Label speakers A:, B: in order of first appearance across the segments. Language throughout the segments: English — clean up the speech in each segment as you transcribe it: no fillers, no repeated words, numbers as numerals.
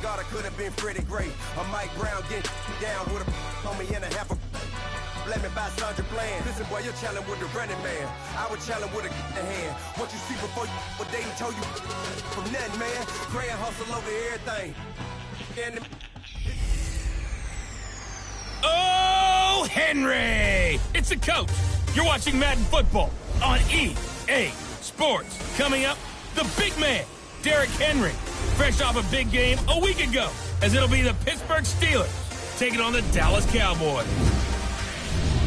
A: God, I could have been pretty great. A Mike Brown get down with a on me and a half a let me buy Sandra Bland. Listen, boy, you're challenging with the running man. I would challenge with a hand. What you see before you what Dayton told you from nothing, man. Pray and hustle over everything. And
B: Oh, Henry! It's the coach. You're watching Madden Football on EA Sports. Coming up, the big man, Derrick Henry, fresh off a big game a week ago, as it'll be the Pittsburgh Steelers taking on the Dallas Cowboys.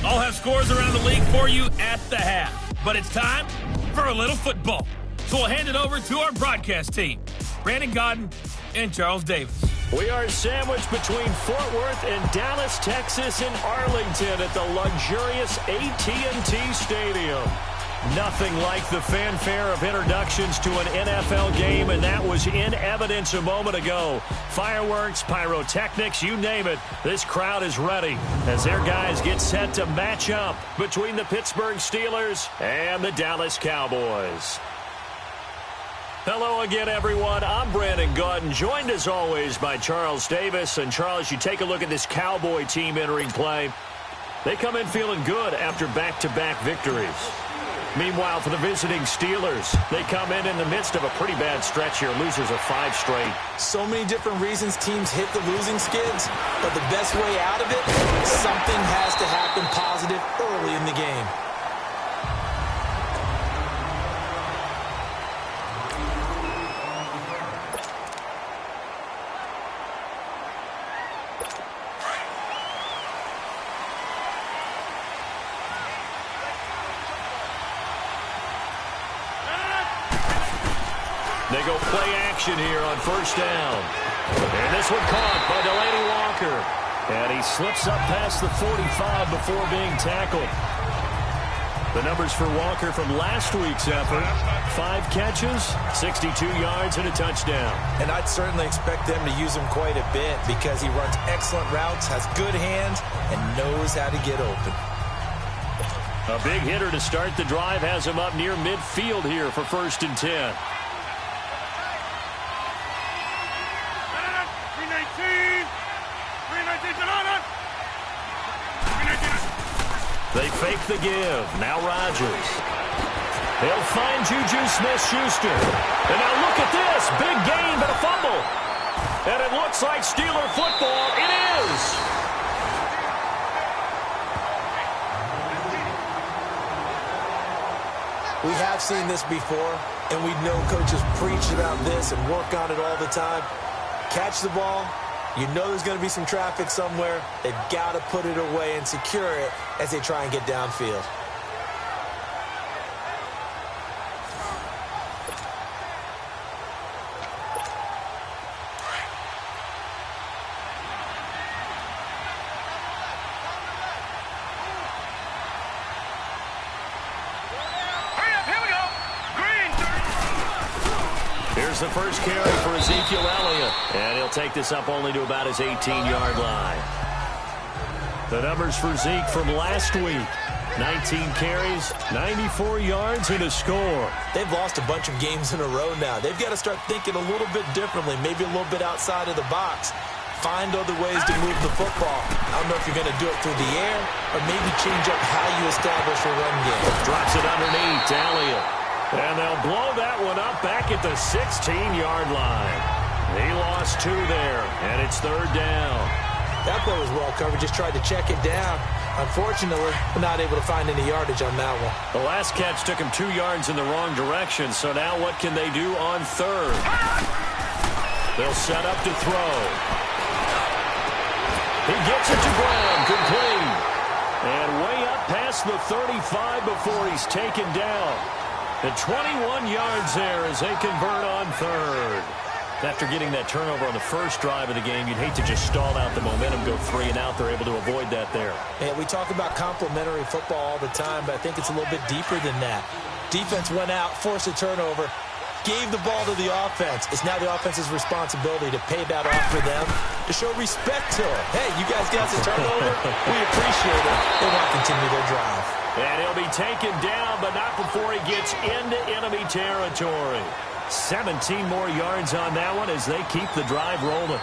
B: I'll have scores around the league for you at the half, but it's time for a little football. So we'll hand it over to our broadcast team, Brandon Godden and Charles Davis.
C: We are sandwiched between Fort Worth and Dallas, Texas, and Arlington at the luxurious AT&T Stadium. Nothing like the fanfare of introductions to an NFL game, and that was in evidence a moment ago. Fireworks, pyrotechnics, you name it. This crowd is ready as their guys get set to match up between the Pittsburgh Steelers and the Dallas Cowboys. Hello again, everyone. I'm Brandon Godden, joined as always by Charles Davis. And Charles, you take a look at this Cowboy team entering play. They come in feeling good after back-to-back victories. Meanwhile, for the visiting Steelers, they come in the midst of a pretty bad stretch here, losers of 5 straight.
D: So many different reasons teams hit the losing skids, but the best way out of it, something has to happen positive early in the game.
C: They go play action here on first down. And this one caught by Delaney Walker. And he slips up past the 45 before being tackled. The numbers for Walker from last week's effort: 5 catches, 62 yards, and a touchdown.
D: And I'd certainly expect them to use him quite a bit because he runs excellent routes, has good hands, and knows how to get open.
C: A big hitter to start the drive has him up near midfield here for 1st and 10. They fake the give. Now Rodgers. He'll find Juju Smith-Schuster. And now look at this. Big gain, but a fumble. And it looks like Steeler football. It is.
D: We have seen this before, and we know coaches preach about this and work on it all the time. Catch the ball. You know there's going to be some traffic somewhere. They've got to put it away and secure it as they try and get downfield.
C: The first carry for Ezekiel Elliott, and he'll take this up only to about his 18-yard line. The numbers for Zeke from last week: 19 carries, 94 yards, and a score.
D: They've lost a bunch of games in a row now. They've got to start thinking a little bit differently, maybe a little bit outside of the box. Find other ways to move the football. I don't know if you're going to do it through the air or maybe change up how you establish a run game.
C: Drops it underneath to Elliott. And they'll blow that one up back at the 16-yard line. He lost 2 there, and it's 3rd down.
D: That play was well covered, just tried to check it down. Unfortunately, we're not able to find any yardage on that one.
C: The last catch took him 2 yards in the wrong direction, so now what can they do on 3rd? They'll set up to throw. He gets it to Brown, complete. And way up past the 35 before he's taken down. And 21 yards there as they convert on 3rd. After getting that turnover on the first drive of the game, you'd hate to just stall out the momentum, go 3 and out. They're able to avoid that there.
D: Yeah, we talk about complementary football all the time, but I think it's a little bit deeper than that. Defense went out, forced a turnover, gave the ball to the offense. It's now the offense's responsibility to pay that off for them, to show respect to it. Hey, you guys got the turnover. We appreciate it. They want to continue their drive.
C: And he'll be taken down, but not before he gets into enemy territory. 17 more yards on that one as they keep the drive rolling.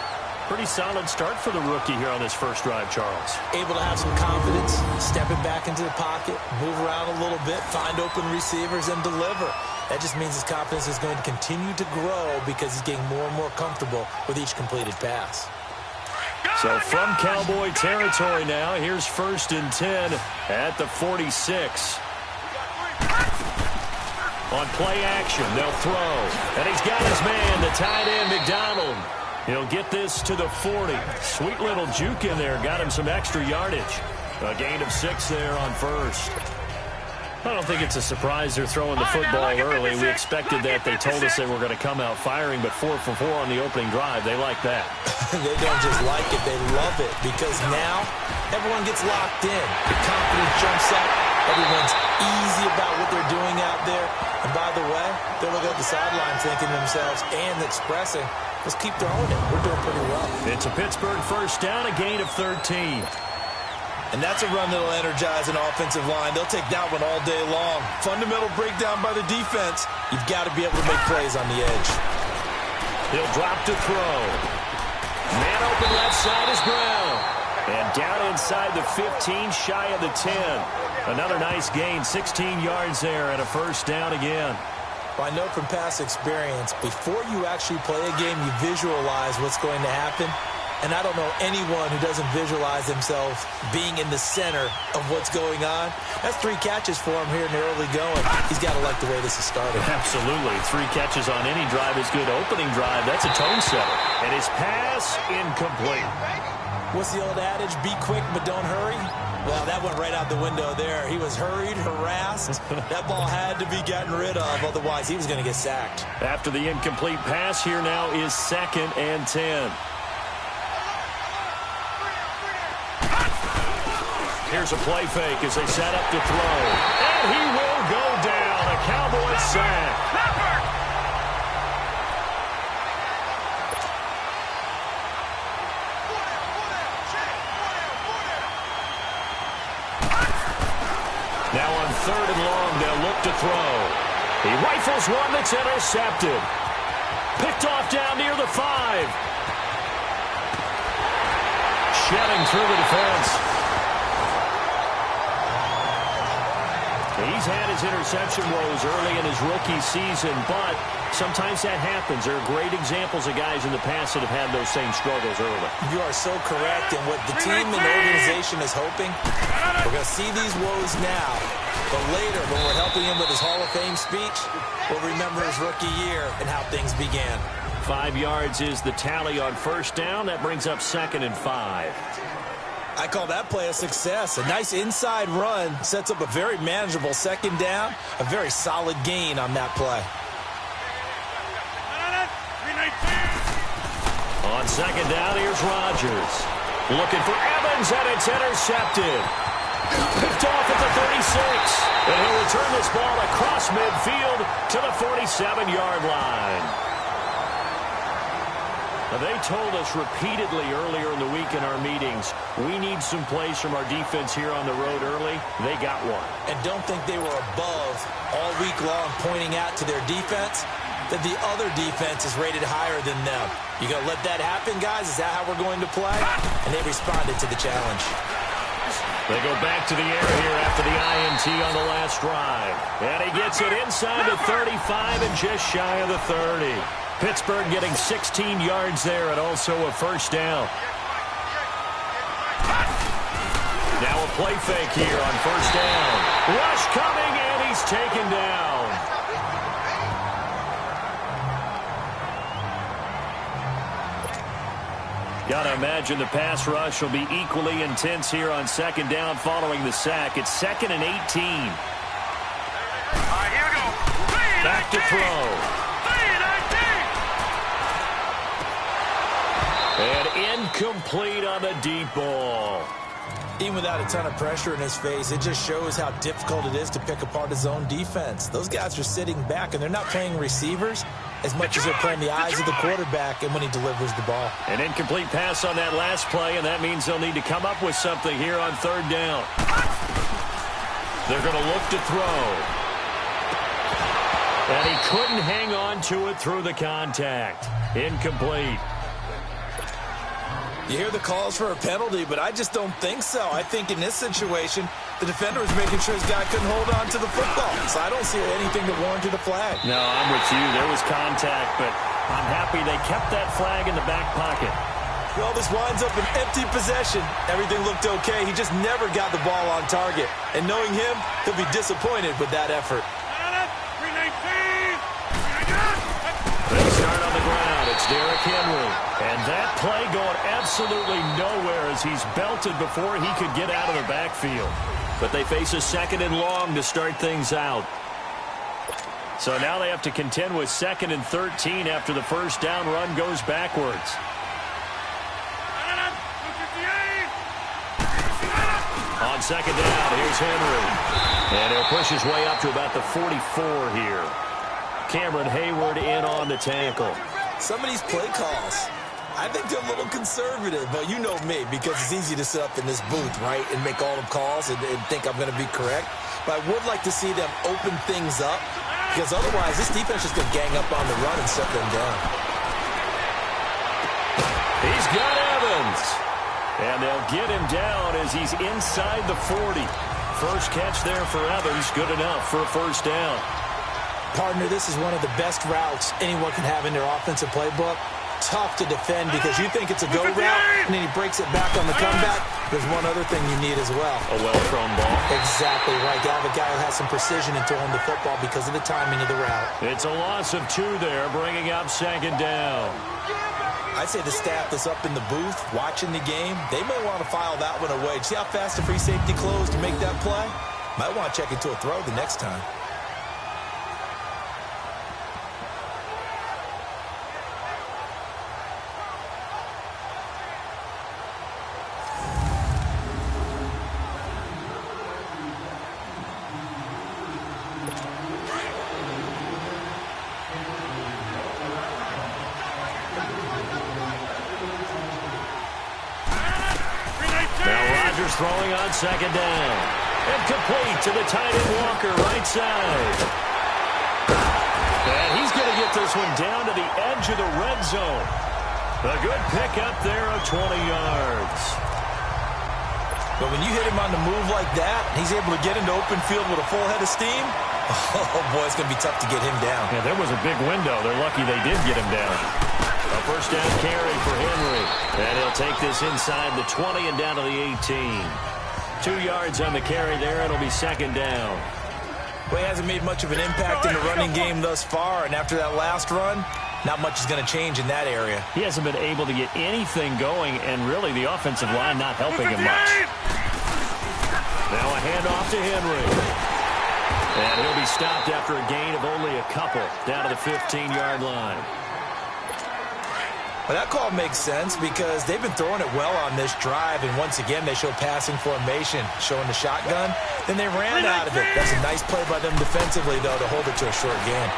C: Pretty solid start for the rookie here on this first drive, Charles.
D: Able to have some confidence, stepping back into the pocket, move around a little bit, find open receivers, and deliver. That just means his confidence is going to continue to grow because he's getting more and more comfortable with each completed pass.
C: So from Cowboy territory now, here's 1st and 10 at the 46. On play action, they'll throw. And he's got his man, the tight end, McDonald. He'll get this to the 40. Sweet little juke in there. Got him some extra yardage. A gain of 6 there on 1st. I don't think it's a surprise they're throwing the football early. We expected that. They told us they were going to come out firing, but 4 for 4 on the opening drive. They like that.
D: They don't just like it. They love it because now everyone gets locked in. The confidence jumps up. Everyone's easy about what they're doing out there. And by the way, they're looking at the sideline thinking to themselves and expressing, let's keep throwing it. We're doing pretty well.
C: It's a Pittsburgh first down, a gain of 13.
D: And that's a run that'll energize an offensive line. They'll take that one all day long. Fundamental breakdown by the defense. You've got to be able to make plays on the edge.
C: He'll drop to throw. Man open left side is Brown. And down inside the 15, shy of the 10. Another nice gain, 16 yards there and a first down again.
D: Well, I know from past experience, before you actually play a game, you visualize what's going to happen. And I don't know anyone who doesn't visualize themselves being in the center of what's going on. That's 3 catches for him here in the early going. He's got to like the way this is started.
C: Absolutely. 3 catches on any drive is good. Opening drive, that's a tone setter. And his pass incomplete.
D: What's the old adage? Be quick, but don't hurry. Well, that went right out the window there. He was hurried, harassed. That ball had to be gotten rid of. Otherwise, he was going to get sacked.
C: After the incomplete pass, here now is 2nd and 10. Here's a play fake as they set up to throw. And he will go down. A Cowboy sack. Now on 3rd and long, they'll look to throw. He rifles one that's intercepted. Picked off down near the 5. Shedding through the defense. He's had his interception woes early in his rookie season, but sometimes that happens. There are great examples of guys in the past that have had those same struggles early.
D: You are so correct, and what the team and the organization is hoping, we're going to see these woes now, but later when we're helping him with his Hall of Fame speech, we'll remember his rookie year and how things began.
C: 5 yards is the tally on first down. That brings up 2nd and 5.
D: I call that play a success. A nice inside run sets up a very manageable 2nd down. A very solid gain on that play.
C: On 2nd down, here's Rodgers. Looking for Evans, and it's intercepted. Picked off at the 36. And he'll return this ball across midfield to the 47-yard line. Now, they told us repeatedly earlier in the week in our meetings, we need some plays from our defense here on the road early. They got one.
D: And don't think they were above all week long pointing out to their defense that the other defense is rated higher than them. You going to let that happen, guys? Is that how we're going to play? And they responded to the challenge.
C: They go back to the air here after the INT on the last drive. And he gets it inside the 35 and just shy of the 30. Pittsburgh getting 16 yards there and also a first down. Now a play fake here on first down. Rush coming, and he's taken down. Gotta imagine the pass rush will be equally intense here on 2nd down following the sack. It's 2nd and 18.
E: All right, here we go.
C: Back to throw. And incomplete on the deep ball.
D: Even without a ton of pressure in his face, it just shows how difficult it is to pick apart his own defense. Those guys are sitting back, and they're not playing receivers as much as they're playing the eyes of the quarterback and when he delivers the ball.
C: An incomplete pass on that last play, and that means they'll need to come up with something here on 3rd down. They're going to look to throw. And he couldn't hang on to it through the contact. Incomplete.
D: You hear the calls for a penalty, but I just don't think so. I think in this situation, the defender was making sure his guy couldn't hold on to the football. So I don't see anything that warranted a flag.
C: No, I'm with you. There was contact, but I'm happy they kept that flag in the back pocket.
D: Well, this winds up an empty possession. Everything looked okay. He just never got the ball on target. And knowing him, he'll be disappointed with that effort.
C: They start on the ground. It's Derrick Henry. And that play going absolutely nowhere as he's belted before he could get out of the backfield. But they face a 2nd and long to start things out. So now they have to contend with 2nd and 13 after the first down run goes backwards. On 2nd down, here's Henry. And he'll push his way up to about the 44 here. Cameron Hayward in on the tackle.
D: Some of these play calls, I think they're a little conservative, but you know me, because it's easy to sit up in this booth, right, and make all the calls and think I'm going to be correct. But I would like to see them open things up, because otherwise this defense is going to gang up on the run and shut them down.
C: He's got Evans. And they'll get him down as he's inside the 40. First catch there for Evans, good enough for a first down.
D: Partner, this is one of the best routes anyone can have in their offensive playbook. Tough to defend because you think it's a go route, and then he breaks it back on the comeback. There's one other thing you need as well.
C: A well-thrown ball.
D: Exactly right. You have a guy who has some precision in throwing the football because of the timing of the route.
C: It's a loss of 2 there, bringing up 2nd down.
D: I'd say the staff that's up in the booth watching the game, they may want to file that one away. See how fast the free safety closed to make that play? Might want to check into a throw the next time.
C: Throwing on 2nd down. And complete to the tight end Walker, right side. And he's going to get this one down to the edge of the red zone. A good pickup there of 20 yards.
D: But when you hit him on the move like that, he's able to get into open field with a full head of steam. Oh, boy, it's going to be tough to get him down.
C: Yeah, there was a big window. They're lucky they did get him down. A first down carry for Henry. And he'll take this inside the 20 and down to the 18. 2 yards on the carry there. It'll be 2nd down.
D: Well, he hasn't made much of an impact in the running game thus far. And after that last run, not much is going to change in that area.
C: He hasn't been able to get anything going, and really the offensive line not helping him much. Now a handoff to Henry. And he'll be stopped after a gain of only a couple down to the 15-yard line.
D: Well, that call makes sense because they've been throwing it well on this drive, and once again they show passing formation, showing the shotgun. Then they ran out of it. That's a nice play by them defensively, though, to hold it to a short gain.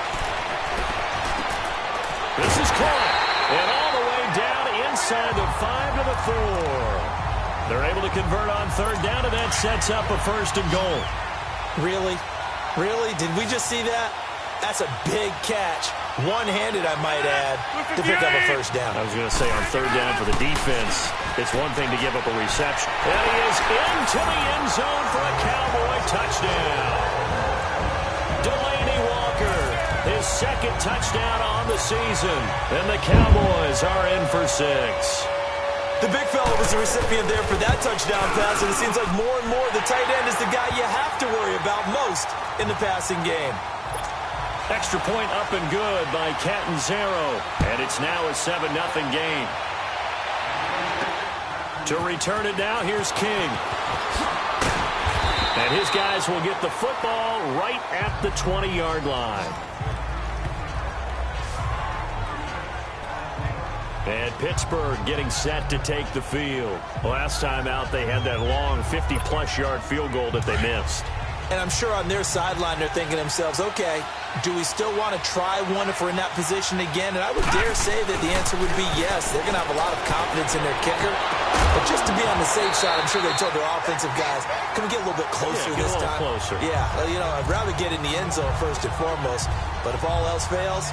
C: This is caught, and all the way down inside the 5 to the 4. They're able to convert on 3rd down, and that sets up a 1st and goal.
D: Really? Really? Did we just see that? That's a big catch. One-handed, I might add, to pick up a 1st down.
C: I was going to say on 3rd down for the defense, it's one thing to give up a reception. And he is into the end zone for a Cowboy touchdown. Delaney Walker, his 2nd touchdown on the season. And the Cowboys are in for 6.
D: The big fella was the recipient there for that touchdown pass, and it seems like more and more the tight end is the guy you have to worry about most in the passing game.
C: Extra point up and good by Catanzaro. And it's now a 7-0 game. To return it now, here's King. And his guys will get the football right at the 20-yard line. And Pittsburgh getting set to take the field. Last time out, they had that long 50-plus yard field goal that they missed.
D: And I'm sure on their sideline they're thinking to themselves, okay, do we still want to try one if we're in that position again? And I would dare say that the answer would be yes. They're going to have a lot of confidence in their kicker. But just to be on the safe side, I'm sure they told their offensive guys, can we get a little bit closer this time?
C: Closer.
D: Yeah, I'd rather get in the end zone first and foremost. But if all else fails,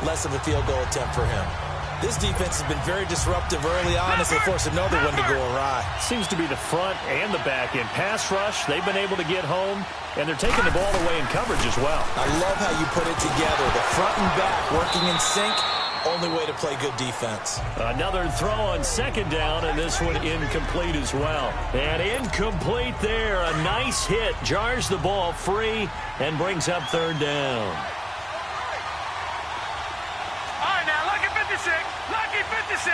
D: less of a field goal attempt for him. This defense has been very disruptive early on as they force another one to go awry.
C: Seems to be the front and the back end. Pass rush, they've been able to get home, and they're taking the ball away in coverage as well.
D: I love how you put it together. The front and back working in sync, only way to play good defense.
C: Another throw on second down, and this one incomplete as well. And incomplete there. A nice hit. Jars the ball free and brings up third down.
E: Lucky 56.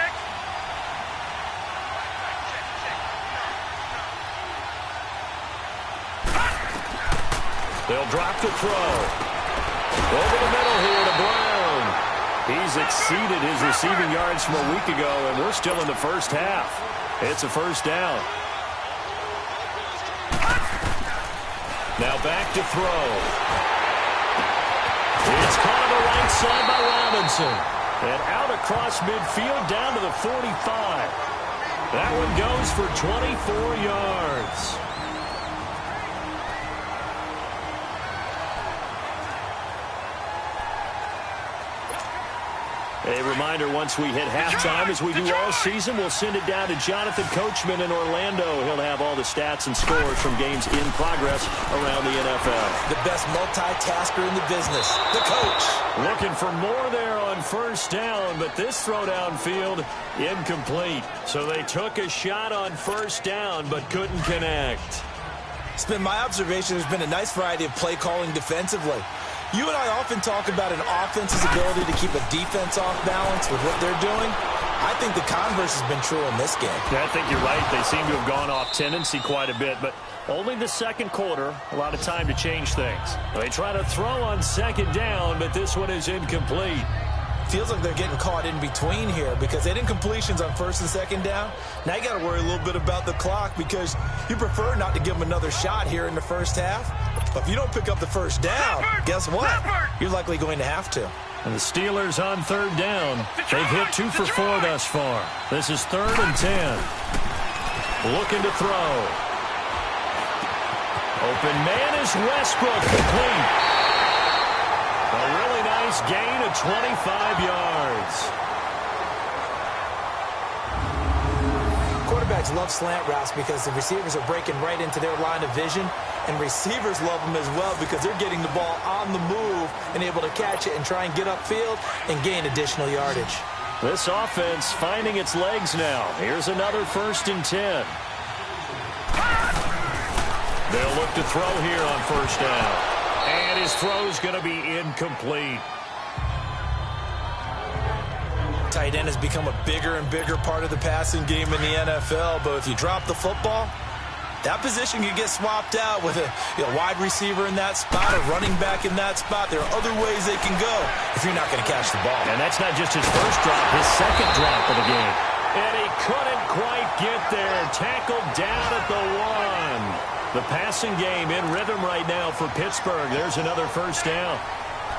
C: They'll drop the throw. Over the middle here to Brown. He's exceeded his receiving yards from a week ago, and we're still in the first half. It's a first down. Now back to throw. It's caught on the right side by Robinson. And out across midfield down to the 45. That one goes for 24 yards. A reminder, once we hit halftime, as we do all season, we'll send it down to Jonathan Coachman in Orlando. He'll have all the stats and scores from games in progress around the NFL.
D: The best multitasker in the business, the coach.
C: Looking for more there on first down, but this throw downfield, incomplete. So they took a shot on first down, but couldn't connect.
D: It's been my observation there's been a nice variety of play calling defensively. You and I often talk about an offense's ability to keep a defense off balance with what they're doing. I think the converse has been true in this game.
C: Yeah, I think you're right. They seem to have gone off tendency quite a bit, but only the second quarter, a lot of time to change things. They try to throw on second down, but this one is incomplete.
D: Feels like they're getting caught in between here because they had incompletions on first and second down. Now you got to worry a little bit about the clock because you prefer not to give them another shot here in the first half. But if you don't pick up the first down, guess what? You're likely going to have to.
C: And the Steelers on third down. They've hit 2 for 4 thus far. This is 3rd and 10. Looking to throw. Open man is Westbrook, complete. A really nice gain of 25 yards.
D: Quarterbacks love slant routes because the receivers are breaking right into their line of vision, and receivers love them as well because they're getting the ball on the move and able to catch it and try and get upfield and gain additional yardage.
C: This offense finding its legs now. Here's another 1st and 10. They'll look to throw here on first down. And his throw's going to be incomplete.
D: Tight end has become a bigger and bigger part of the passing game in the NFL, but if you drop the football, that position can get swapped out with a wide receiver in that spot, a running back in that spot. There are other ways they can go if you're not going to catch the ball.
C: And that's not just his first drop, his second drop of the game. And he couldn't quite get there. Tackled down at the 1. The passing game in rhythm right now for Pittsburgh. There's another first down.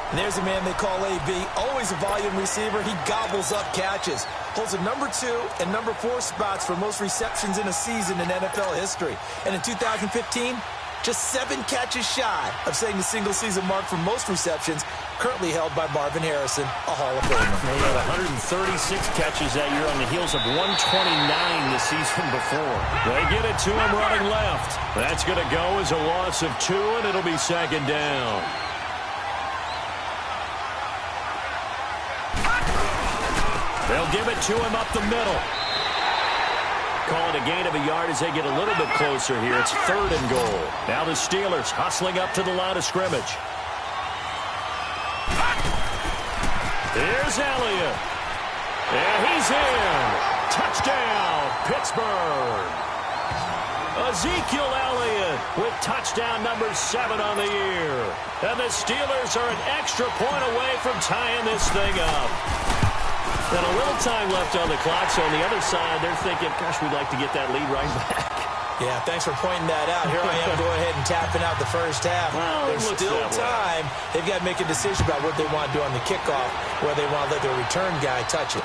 D: And there's a man they call AB, always a volume receiver. He gobbles up catches. Holds a number 2 and number 4 spots for most receptions in a season in NFL history. And in 2015, just 7 catches shy of setting the single-season mark for most receptions, currently held by Marvin Harrison, a Hall of Famer.
C: He had 136 catches that year on the heels of 129 the season before. They get it to him running left. That's going to go as a loss of 2, and it'll be second down. They'll give it to him up the middle. Call it a gain of a yard as they get a little bit closer here. It's 3rd and goal. Now the Steelers hustling up to the line of scrimmage. Here's Elliott. And he's in. Touchdown, Pittsburgh. Ezekiel Elliott with touchdown number 7 on the year. And the Steelers are an extra point away from tying this thing up. And a little time left on the clock, so on the other side, they're thinking, gosh, we'd like to get that lead right back.
D: Yeah, thanks for pointing that out. Here I am going ahead and tapping out the first half.
C: Well,
D: there's still time. They've got to make a decision about what they want to do on the kickoff, whether they want to let their return guy touch it.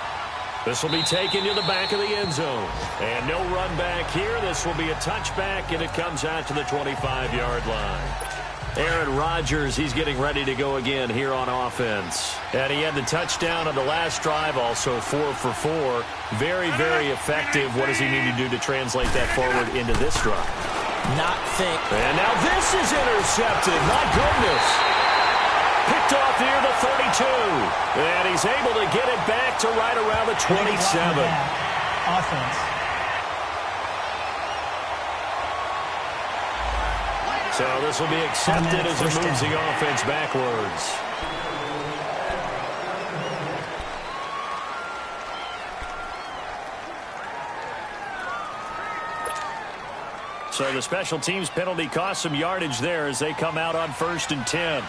C: This will be taken to the back of the end zone. And no run back here. This will be a touchback, and it comes out to the 25-yard line. Aaron Rodgers, he's getting ready to go again here on offense. And he had the touchdown on the last drive, also 4 for 4. Very, very effective. What does he need to do to translate that forward into this drive?
D: Not think.
C: And now this is intercepted. My goodness. Picked off near the 32. And he's able to get it back to right around the 27.
F: Offense.
C: So this will be accepted as it moves the offense backwards. So the special teams penalty cost some yardage there as they come out on 1st and 10.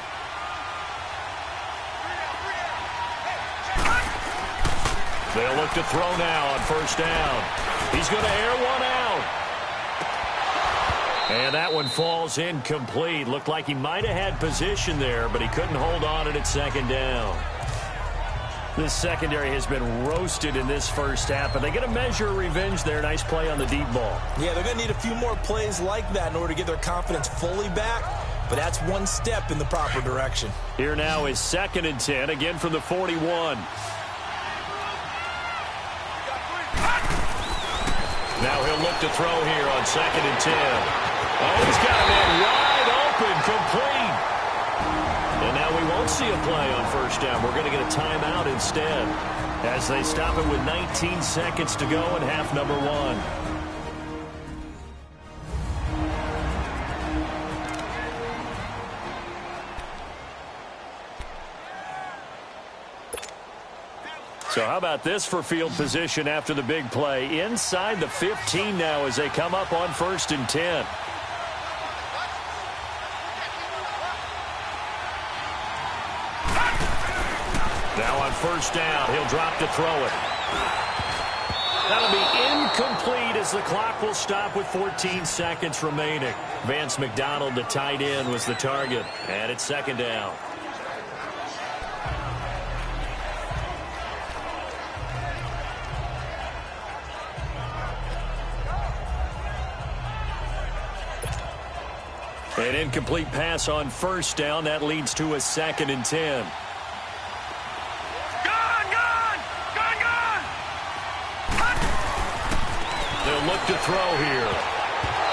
C: They'll look to throw now on 1st down. He's going to air one out. And that one falls incomplete. Looked like he might have had position there, but he couldn't hold on it at 2nd down. This secondary has been roasted in this first half, but they get a measure of revenge there. Nice play on the deep ball.
D: Yeah, they're going to need a few more plays like that in order to get their confidence fully back, but that's one step in the proper direction.
C: Here now is 2nd and 10, again from the 41. Now he'll look to throw here on 2nd and 10. Oh, he's got a man wide open, complete. And now we won't see a play on 1st down. We're going to get a timeout instead as they stop it with 19 seconds to go in half number 1. So how about this for field position after the big play? Inside the 15 now as they come up on 1st and 10. Now on 1st down, he'll drop to throw it. That'll be incomplete as the clock will stop with 14 seconds remaining. Vance McDonald, the tight end, was the target. And it's 2nd down. An incomplete pass on 1st down. That leads to a 2nd and 10. They'll look to throw here.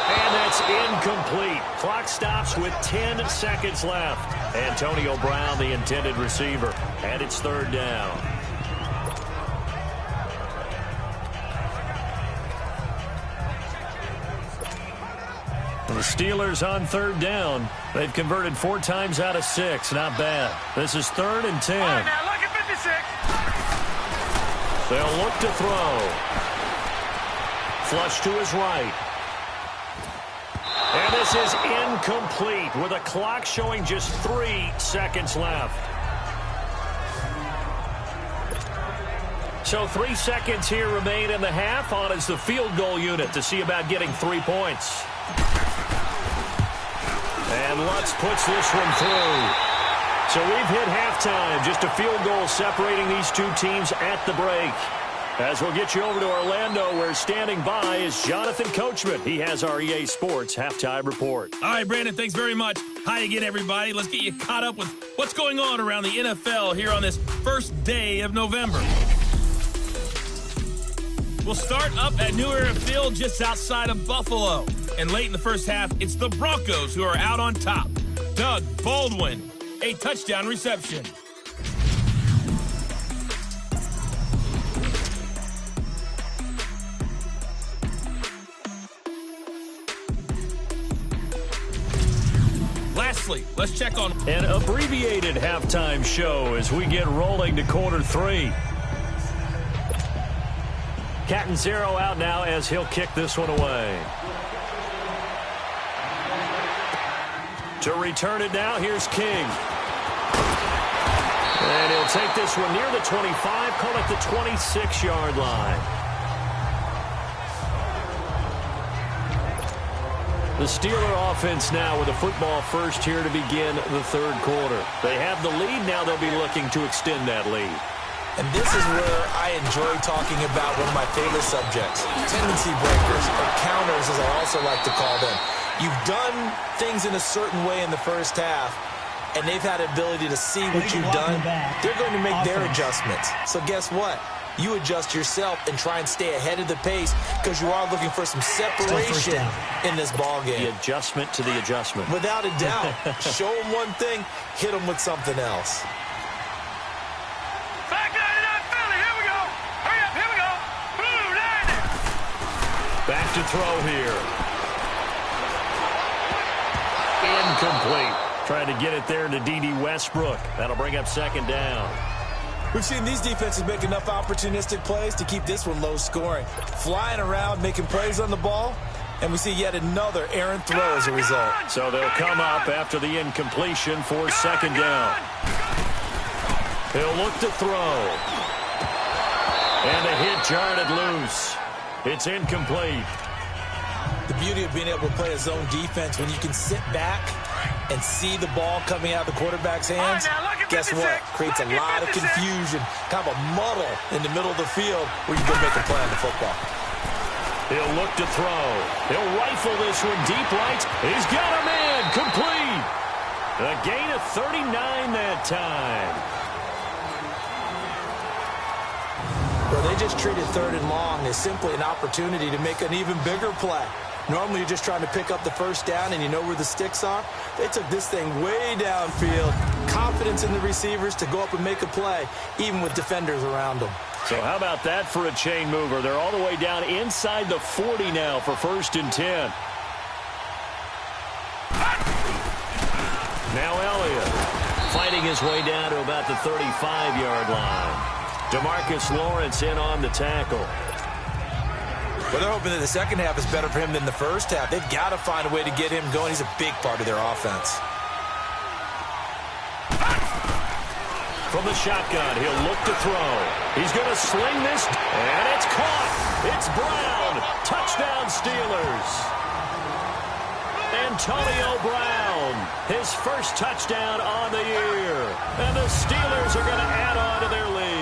C: And that's incomplete. Clock stops with 10 seconds left. Antonio Brown, the intended receiver. And it's 3rd down. The Steelers on 3rd down. They've converted 4 times out of 6. Not bad. This is 3rd and 10.
E: All right, now look at 56.
C: They'll look to throw. Flush to his right. And this is incomplete with a clock showing just 3 seconds left. So 3 seconds here remain in the half. On is the field goal unit to see about getting 3 points. And Lutz puts this one through. So we've hit halftime. Just a field goal separating these two teams at the break. As we'll get you over to Orlando, where standing by is Jonathan Coachman. He has our EA Sports Halftime Report.
B: All right, Brandon, thanks very much. Hi again, everybody. Let's get you caught up with what's going on around the NFL here on this first day of November. We'll start up at New Era Field just outside of Buffalo. And late in the first half, it's the Broncos who are out on top. Doug Baldwin, a touchdown reception. Lastly, let's check on
C: an abbreviated halftime show as we get rolling to quarter 3. Catanzaro out now as he'll kick this one away. To return it now, here's King. And he'll take this one near the 25, call it the 26-yard line. The Steeler offense now with a football first here to begin the third quarter. They have the lead. Now they'll be looking to extend that lead.
D: And this is where I enjoy talking about one of my favorite subjects, tendency breakers, or counters as I also like to call them. You've done things in a certain way in the first half, and they've had the ability to see what you've done. They're going to make their adjustments. So guess what? You adjust yourself and try and stay ahead of the pace because you are looking for some separation in this ball game.
C: The adjustment to the adjustment.
D: Without a doubt. Show them one thing, hit them with something else.
E: Back 99 Philly, here we go. Hurry up, here we go. Blue 90.
C: Back to throw here. Incomplete. Trying to get it there to D.D. Westbrook. That'll bring up second down.
D: We've seen these defenses make enough opportunistic plays to keep this one low scoring. Flying around, making plays on the ball, and we see yet another errant throw as a result.
C: So they'll come up after the incompletion for second down. He'll look to throw. And a hit jarred it loose. It's incomplete.
D: The beauty of being able to play a zone defense when you can sit back and see the ball coming out of the quarterback's hands, guess what? Creates a lot of confusion, kind of a muddle in the middle of the field where you can go make a play on the football.
C: He'll look to throw. He'll rifle this one deep right. He's got a man. Complete. A gain of 39 that time.
D: Well, they just treated third and long as simply an opportunity to make an even bigger play. Normally, you're just trying to pick up the first down and you know where the sticks are. They took this thing way downfield. Confidence in the receivers to go up and make a play, even with defenders around them.
C: So how about that for a chain mover? They're all the way down inside the 40 now for 1st and 10. Now Elliott fighting his way down to about the 35-yard line. DeMarcus Lawrence in on the tackle.
D: Well, they're hoping that the second half is better for him than the first half. They've got to find a way to get him going. He's a big part of their offense.
C: From the shotgun, he'll look to throw. He's going to sling this, and it's caught. It's Brown. Touchdown, Steelers. Antonio Brown, his first touchdown on the year. And the Steelers are going to add on to their lead.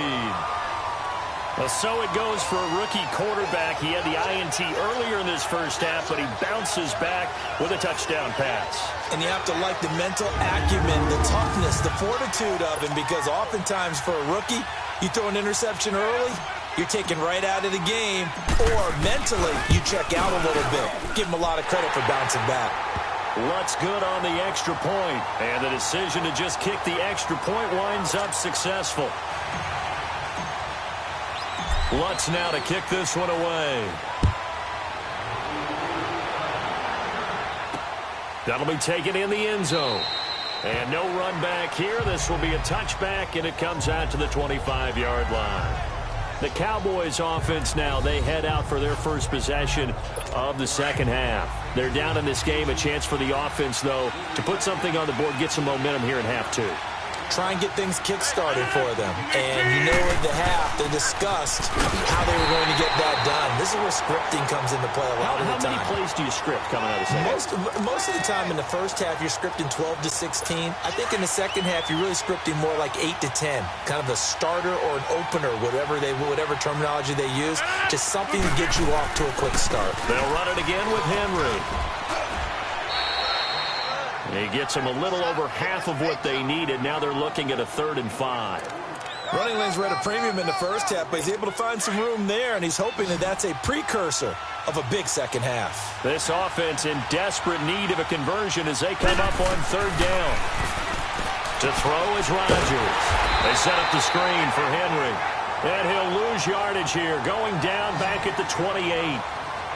C: Well, so it goes for a rookie quarterback. He had the INT earlier in this first half, but he bounces back with a touchdown pass.
D: And you have to like the mental acumen, the toughness, the fortitude of him, because oftentimes for a rookie, you throw an interception early, you're taken right out of the game, or mentally, you check out a little bit. Give him a lot of credit for bouncing back.
C: Lutz good on the extra point, and the decision to just kick the extra point winds up successful. Lutz now to kick this one away. That'll be taken in the end zone. And no run back here. This will be a touchback, and it comes out to the 25-yard line. The Cowboys offense now, they head out for their first possession of the second half. They're down in this game. A chance for the offense, though, to put something on the board, get some momentum here in half two.
D: Try and get things kick-started for them. And you know at the half, they discussed how they were going to get that done. This is where scripting comes into play a lot of the time.
C: How many plays do you script coming out of the second half?
D: Most of the time in the first half, you're scripting 12 to 16. I think in the second half, you're really scripting more like 8 to 10. Kind of a starter or an opener, whatever terminology they use. Just something to get you off to a quick start.
C: They'll run it again with Henry. He gets them a little over half of what they needed. Now they're looking at a 3rd and 5.
D: Running lanes were at a premium in the first half, but he's able to find some room there, and he's hoping that that's a precursor of a big second half.
C: This offense in desperate need of a conversion as they come up on 3rd down. To throw is Rodgers. They set up the screen for Henry. And he'll lose yardage here, going down back at the 28.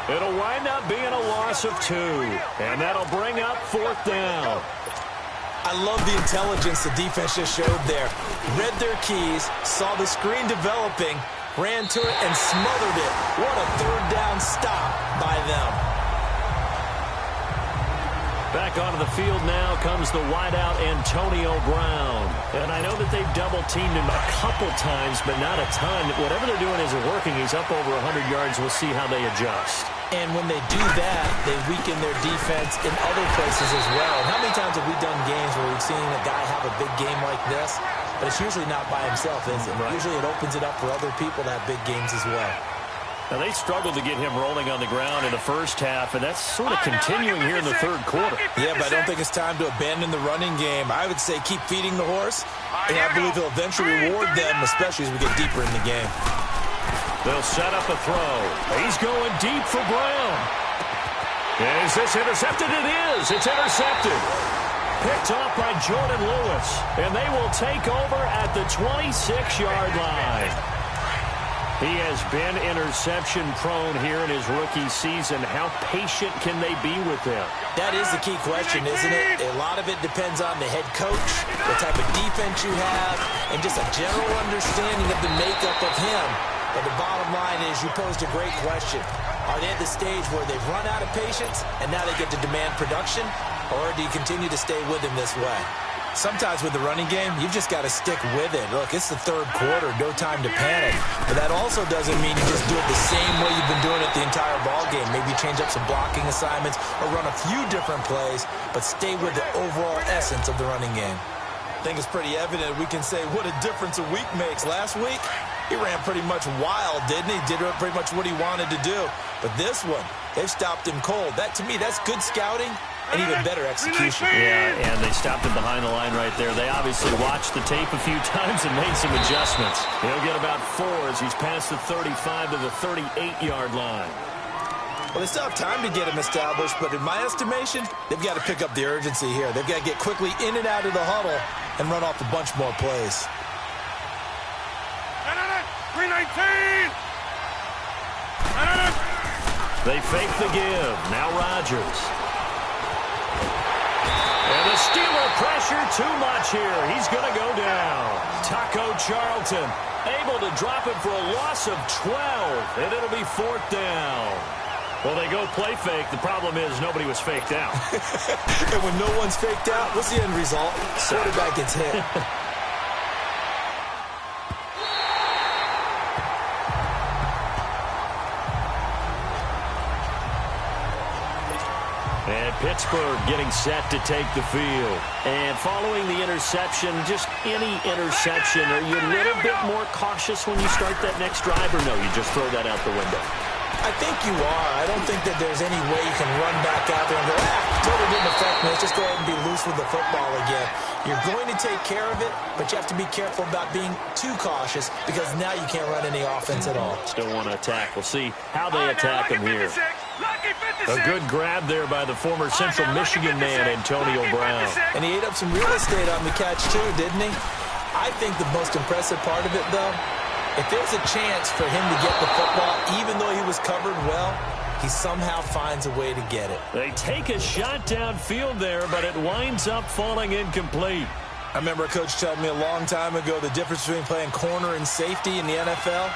C: It'll wind up being a loss of 2, and that'll bring up 4th down.
D: I love the intelligence the defense just showed there. Read their keys, saw the screen developing, ran to it, and smothered it. What a 3rd down stop by them.
C: Back onto the field now comes the wideout Antonio Brown. And I know that they've double-teamed him a couple times, but not a ton. Whatever they're doing isn't working. He's up over 100 yards. We'll see how they adjust.
D: And when they do that, they weaken their defense in other places as well. And how many times have we done games where we've seen a guy have a big game like this? But it's usually not by himself, is it? Right. Usually it opens it up for other people to have big games as well.
C: Now, they struggled to get him rolling on the ground in the first half, and that's sort of continuing here in the third quarter.
D: Yeah, but I don't think it's time to abandon the running game. I would say keep feeding the horse, and I believe he'll eventually reward them, especially as we get deeper in the game.
C: They'll set up a throw. He's going deep for Brown. Is this intercepted? It is. It's intercepted. Picked off by Jordan Lewis. And they will take over at the 26-yard line. He has been interception-prone here in his rookie season. How patient can they be with him?
D: That is the key question, isn't it? A lot of it depends on the head coach, what type of defense you have, and just a general understanding of the makeup of him. But the bottom line is you posed a great question. Are they at the stage where they've run out of patience and now they get to demand production? Or do you continue to stay with him this way? Sometimes with the running game, you've just got to stick with it. Look, it's the third quarter, no time to panic. But that also doesn't mean you just do it the same way you've been doing it the entire ball game. Maybe change up some blocking assignments or run a few different plays, but stay with the overall essence of the running game. I think it's pretty evident we can say what a difference a week makes. Last week, he ran pretty much wild, didn't he? Did pretty much what he wanted to do. But this one, they've stopped him cold. That, to me, that's good scouting and even better execution.
C: Yeah, and they stopped him behind the line right there. They obviously watched the tape a few times and made some adjustments. He'll get about 4 as he's past the 35 to the 38-yard line.
D: Well, they still have time to get him established, but in my estimation, they've got to pick up the urgency here. They've got to get quickly in and out of the huddle and run off a bunch more plays.
E: 319!
C: They fake the give. Now Rodgers. And the Steeler pressure too much here. He's going to go down. Taco Charlton able to drop him for a loss of 12, and it'll be 4th down. Well, they go play fake. The problem is nobody was faked out.
D: And when no one's faked out, what's the end result? Quarterback gets hit.
C: And Pittsburgh getting set to take the field. And following the interception, just any interception, are you a little bit more cautious when you start that next drive, or no, you just throw that out the window?
D: I think you are. I don't think that there's any way you can run back out there and go, totally didn't affect me. Let's just go ahead and be loose with the football again. You're going to take care of it, but you have to be careful about being too cautious because now you can't run any offense at all.
C: Still want to attack. We'll see how they attack him here. A good grab there by the former Central Michigan man, Antonio Brown.
D: And he ate up some real estate on the catch too, didn't he? I think the most impressive part of it, though, if there's a chance for him to get the football, even though he was covered well, he somehow finds a way to get it.
C: They take a shot downfield there, but it winds up falling incomplete.
D: I remember a coach telling me a long time ago the difference between playing corner and safety in the NFL.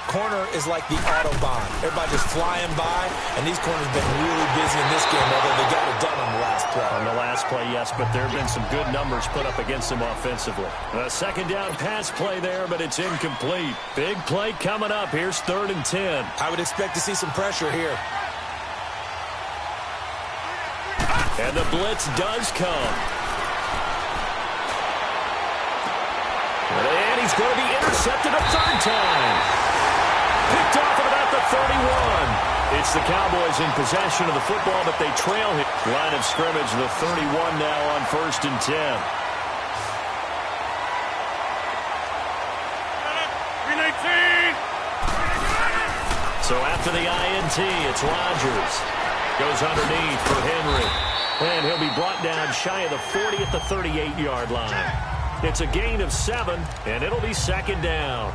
D: Corner is like the Autobahn. Everybody just flying by, and these corners have been really busy in this game, although they got it done on the last play.
C: On the last play, yes, but there have been some good numbers put up against them offensively. A second down pass play there, but it's incomplete. Big play coming up. Here's 3rd and 10.
D: I would expect to see some pressure here.
C: And the blitz does come. And he's going to be intercepted a 3rd time. Picked off at about the 31. It's the Cowboys in possession of the football, but they trail him. Line of scrimmage, the 31 now on 1st and 10.
E: 319!
C: So after the INT, it's Rodgers. Goes underneath for Henry. And he'll be brought down shy of the 40 at the 38-yard line. It's a gain of 7, and it'll be 2nd down.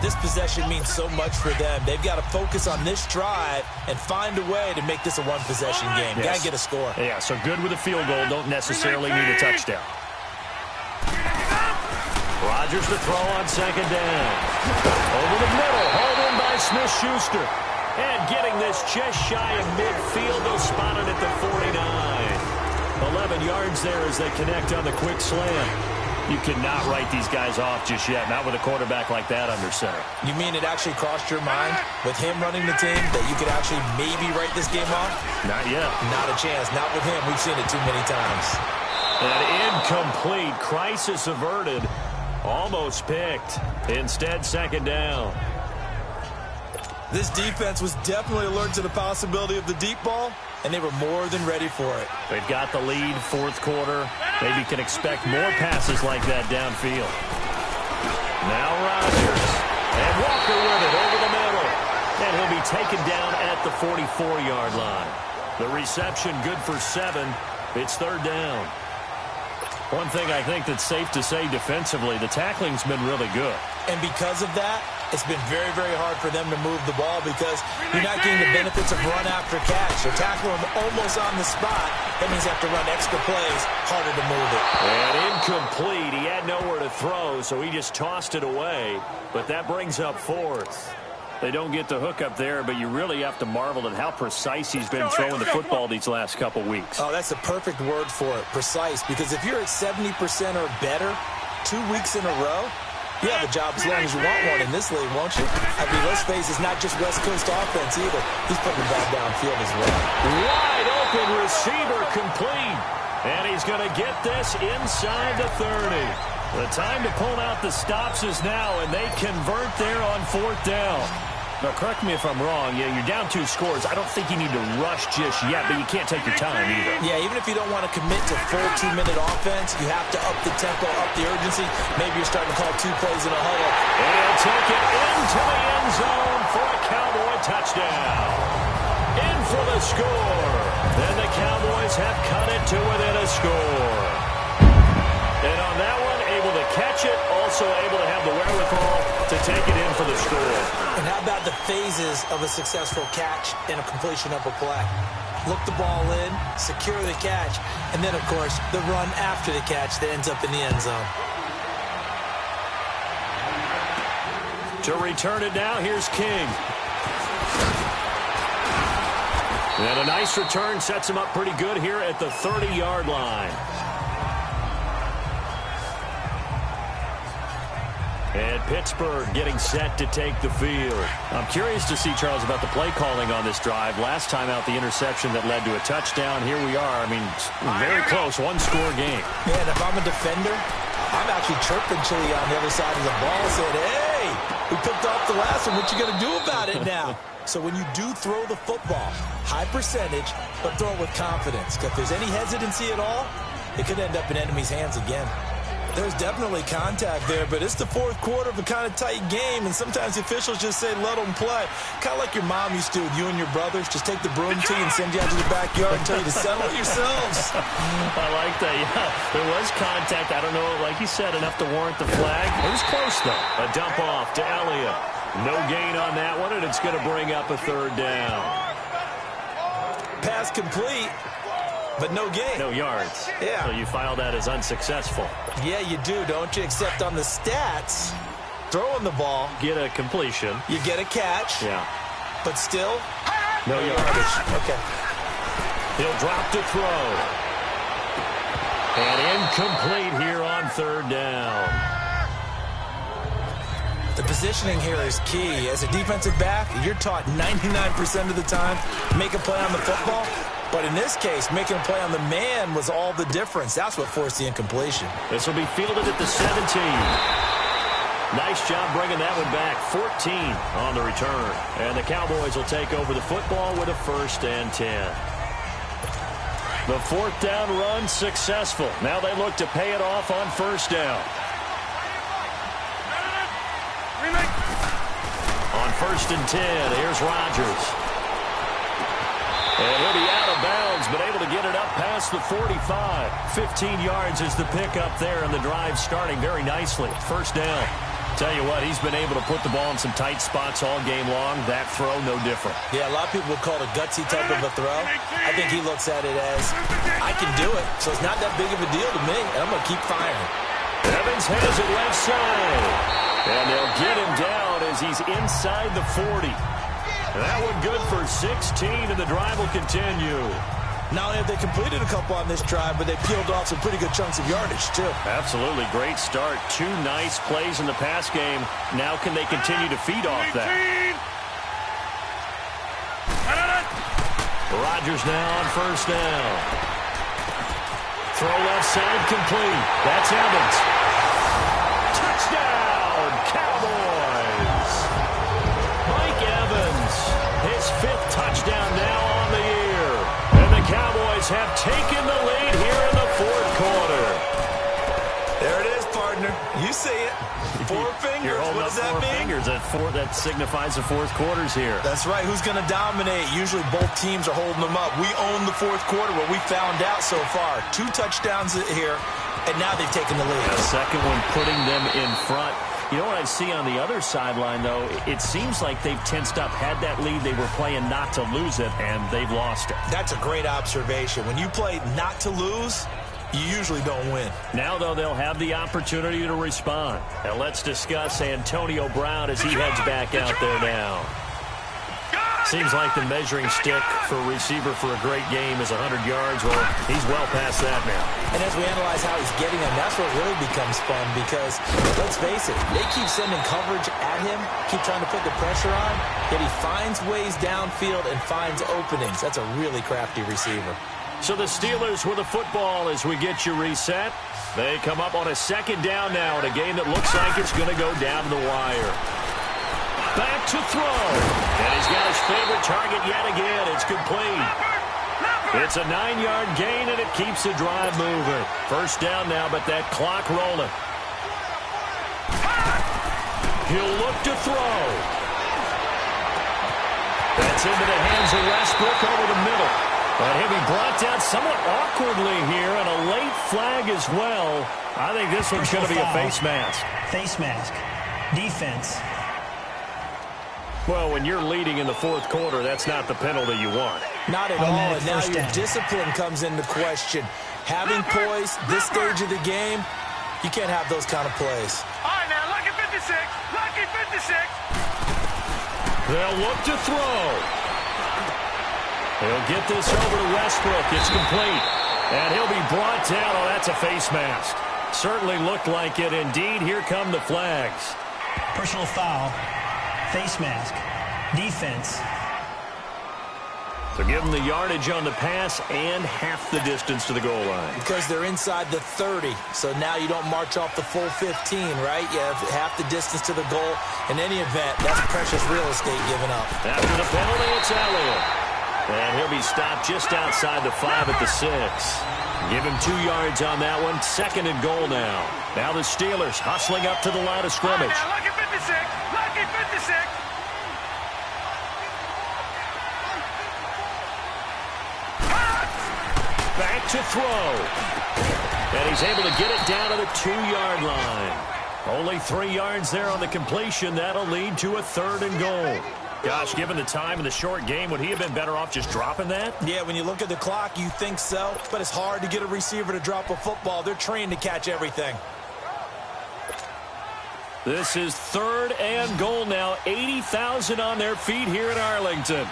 D: This possession means so much for them. They've got to focus on this drive and find a way to make this a one-possession game.
C: Yes.
D: Got to get a score.
C: Yeah, so good with a field goal. Don't necessarily need a touchdown. Rodgers to throw on 2nd down. Over the middle, hauled in by Smith-Schuster. And getting this just shy of midfield, they'll spot it at the 49. 11 yards there as they connect on the quick slant. You cannot write these guys off just yet, not with a quarterback like that under center. You mean it actually crossed your mind with him running the team that you could actually maybe write this game off? Not yet. Not a chance. Not with him. We've seen it too many times. An incomplete. Crisis averted. Almost picked. Instead, second down.
D: This defense was definitely alert to the possibility of the deep ball, and they were more than ready for it.
C: They've got the lead, fourth quarter. Maybe can expect more passes like that downfield. Now Rodgers. And Walker with it over the middle. And he'll be taken down at the 44-yard line. The reception good for 7. It's third down. One thing I think that's safe to say defensively, the tackling's been really good. And because of that, it's been very, very hard for them to move the ball because you're not getting the benefits of run after catch. You're tackling them almost on the spot. That means you have to run extra plays, harder to move it. And incomplete. He had nowhere to throw, so he just tossed it away. But that brings up fourth. They don't get the hook up there, but you really have to marvel at how precise he's been throwing the football these last couple weeks. Oh, that's the perfect word for it, precise. Because if you're at 70% or better 2 weeks in a row, you have a job as long as you want one in this league, won't you? I mean, let's face it, it's not just West Coast offense either. He's putting the ball downfield as well. Wide open receiver complete. And he's going to get this inside the 30. The time to pull out the stops is now, and they convert there on fourth down. Now, correct me if I'm wrong. Yeah, you're down 2 scores. I don't think you need to rush just yet, but you can't take your time either. Yeah, even if you don't want to commit to full 2-minute offense, you have to up the tempo, up the urgency. Maybe you're starting to call 2 plays in a huddle. And he'll take it into the end zone for a Cowboy touchdown. In for the score. Then the Cowboys have cut it to within a score. And on that one, able to catch it, also able to have the wherewithal to take it in for the score. And how about the phases of a successful catch and a completion of a play? Look the ball in, secure the catch, and then, of course, the run after the catch that ends up in the end zone. To return it now, here's King. And a nice return sets him up pretty good here at the 30-yard line. And Pittsburgh getting set to take the field. I'm curious to see, Charles, about the play calling on this drive. Last time out, the interception that led to a touchdown. Here we are. I mean, very close, one-score game. Man, if I'm a defender, I'm actually chirping Chili on the other side of the ball, saying, hey, we picked off the last one. What you going to do about it now? So when you do throw the football, high percentage, but throw it with confidence. Because if there's any hesitancy at all, it could end up in enemy's hands again. There's definitely contact there, but it's the fourth quarter of a kind of tight game, and sometimes the officials just say, let them play. Kind of like your mom used to with you and your brothers. Just take the broom to you and send you out to the backyard and tell you to settle it yourselves. I like that, yeah. There was contact. I don't know, like you said, enough to warrant the flag. It was close, though. A dump off to Elliott. No gain on that one, and it's going to bring up a third down. Pass complete. But no gain. No yards. Yeah. So you file that as unsuccessful. Yeah, you do, don't you? Except on the stats, throwing the ball. Get a completion. You get a catch. Yeah. But still, no yardage. Okay. He'll drop to throw. And incomplete here on third down. The positioning here is key. As a defensive back, you're taught 99% of the time, make a play on the football. But in this case, making a play on the man was all the difference. That's what forced the incompletion. This will be fielded at the 17. Nice job bringing that one back. 14 on the return. And the Cowboys will take over the football with a 1st and 10. The fourth down run successful. Now they look to pay it off on first down. On 1st and 10, here's Rodgers. And he'll be out of bounds, but able to get it up past the 45. 15 yards is the pickup there, and the drive starting very nicely. First down. Tell you what, he's been able to put the ball in some tight spots all game long. That throw, no different. Yeah, a lot of people would call it a gutsy type of a throw. I think he looks at it as, I can do it, so it's not that big of a deal to me, and I'm going to keep firing. Evans has it left side. And they'll get him down as he's inside the 40. That one good for 16, and the drive will continue.
D: Not only have they completed a couple on this drive, but they peeled off some pretty good chunks of yardage, too.
C: Absolutely great start. 2 nice plays in the pass game. Now can they continue to feed off that? Rodgers now on first down. Throw left side complete. That's Evans. Touchdown, Cowboys. Mike Evans, his 5th touchdown now on the year. And the Cowboys have taken the lead here in the 4th quarter.
D: There it is, partner. You see it. 4 fingers.
C: You're holding
D: what
C: up
D: does that
C: 4
D: mean?
C: fingers. That signifies the 4th quarter's here.
D: That's right. Who's going to dominate? Usually both teams are holding them up. We own the 4th quarter, what we found out so far. 2 touchdowns here, and now they've taken the lead.
C: The second one putting them in front. You know what I see on the other sideline, though? It seems like they've tensed up. Had that lead, they were playing not to lose it, and they've lost it.
D: That's a great observation. When you play not to lose, you usually don't win.
C: Now, though, they'll have the opportunity to respond. And let's discuss Antonio Brown as he heads back out there now. Seems like the measuring stick for a receiver for a great game is 100 yards. Well, he's well past that now.
D: And as we analyze how he's getting them, that's what really becomes fun because, let's face it, they keep sending coverage at him, keep trying to put the pressure on, yet he finds ways downfield and finds openings. That's a really crafty receiver.
C: So the Steelers with the football as we get you reset. They come up on a 2nd down now in a game that looks like it's going to go down to the wire. Back to throw. And he's got his favorite target yet again. It's complete. It's a 9-yard gain, and it keeps the drive moving. First down now, but that clock rolling. He'll look to throw. That's into the hands of Westbrook over the middle. But he'll be brought down somewhat awkwardly here, and a late flag as well. I think this one's going to be a face mask.
F: Face mask. Defense.
C: Well, when you're leading in the 4th quarter, that's not the penalty you want.
D: Not at all, and now your
F: down.
D: discipline comes into question. Having poise, this stage of the game, you can't have those kind of plays.
E: All right, now, lucky 56. Lucky 56.
C: They'll look to throw. He'll get this over to Westbrook. It's complete. And he'll be brought down. Oh, that's a face mask. Certainly looked like it. Indeed, here come the flags.
F: Personal foul. Face mask. Defense.
C: So give them the yardage on the pass and half the distance to the goal line.
D: Because they're inside the 30, so now you don't march off the full 15, right? You have half the distance to the goal. In any event, that's precious real estate given up.
C: After the penalty, it's Elliott. And he'll be stopped just outside the 5 at the 6. Give him 2 yards on that one. 2nd and goal now. Now the Steelers hustling up to the line of scrimmage.
E: Now, lucky 56. Lucky 56.
C: Back to throw. And he's able to get it down to the 2-yard line. Only 3 yards there on the completion. That'll lead to a 3rd and goal. Gosh, given the time in the short game, would he have been better off just dropping that?
D: Yeah, when you look at the clock, you think so. But it's hard to get a receiver to drop a football. They're trained to catch everything.
C: This is 3rd and goal now. 80,000 on their feet here in Arlington.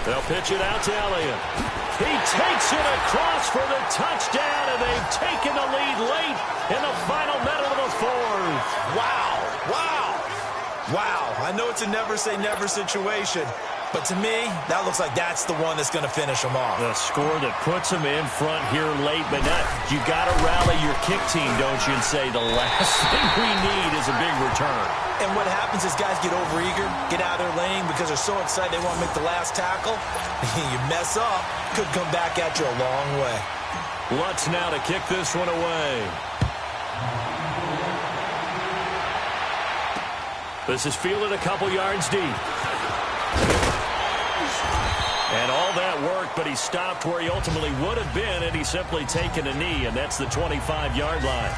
C: They'll pitch it out to Elliott. He takes it across for the touchdown, and they've taken the lead late in the final minute of the 4th.
D: Wow. Wow. Wow. I know it's a never-say-never situation, but to me, that looks like that's the one that's going to finish them off.
C: The score that puts them in front here late, but not. You got to rally your kick team, don't you, and say the last thing we need is a big return.
D: And what happens is guys get overeager, get out of their lane because they're so excited they want to make the last tackle. You mess up, could come back at you a long way.
C: Lutz now to kick this one away. This is fielded a couple yards deep. And all that work, but he stopped where he ultimately would have been, and he's simply taken a knee, and that's the 25-yard line.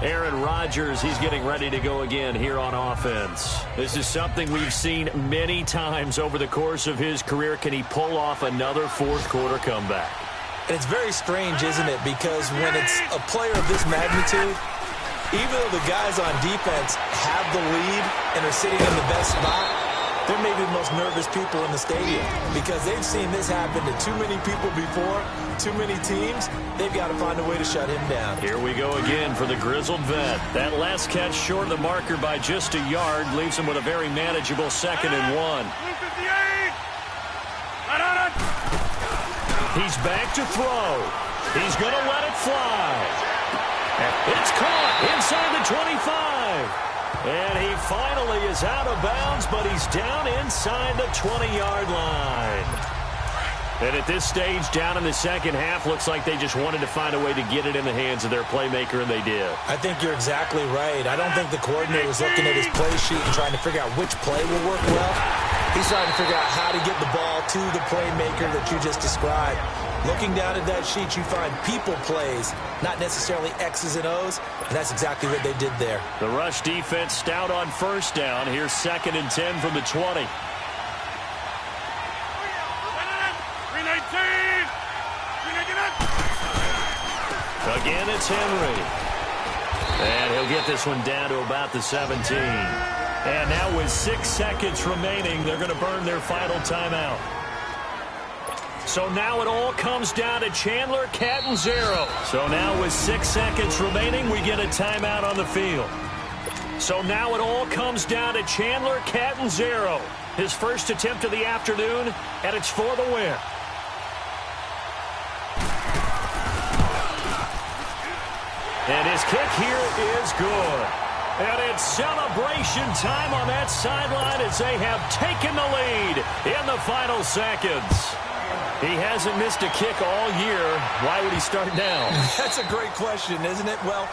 C: Aaron Rodgers, he's getting ready to go again here on offense. This is something we've seen many times over the course of his career. Can he pull off another fourth-quarter comeback?
D: And it's very strange, isn't it? Because when it's a player of this magnitude, even though the guys on defense have the lead and are sitting in the best spot, they're maybe the most nervous people in the stadium because they've seen this happen to too many people before, too many teams. They've got to find a way to shut him down.
C: Here we go again for the grizzled vet. That last catch short of the marker by just a yard leaves him with a very manageable 2nd and 1. He's back to throw. He's going to let it fly. It's caught inside the 25. And he finally is out of bounds, but he's down inside the 20-yard line. And at this stage, down in the second half, looks like they just wanted to find a way to get it in the hands of their playmaker, and they did.
D: I think you're exactly right. I don't think the coordinator is looking at his play sheet and trying to figure out which play will work well. He's trying to figure out how to get the ball to the playmaker that you just described. Looking down at that sheet, you find people plays, not necessarily X's and O's, and that's exactly what they did there.
C: The rush defense stout on first down. Here's 2nd and 10 from the 20. Again, it's Henry. And he'll get this one down to about the 17. And now with 6 seconds remaining, they're going to burn their final timeout. So now it all comes down to Chandler Catanzaro. So now with 6 seconds remaining, we get a timeout on the field. So now it all comes down to Chandler Catanzaro. His first attempt of the afternoon, and it's for the win. And his kick here is good. And it's celebration time on that sideline as they have taken the lead in the final seconds. He hasn't missed a kick all year. Why would he start now?
D: That's a great question, isn't it? Well,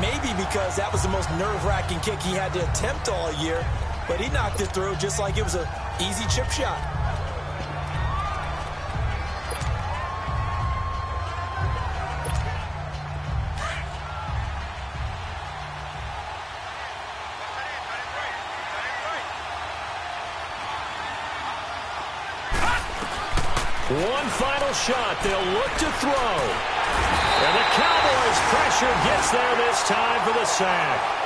D: maybe because that was the most nerve-wracking kick he had to attempt all year, but he knocked it through just like it was an easy chip shot.
C: One final shot. They'll look to throw. And the Cowboys' pressure gets there this time for the sack.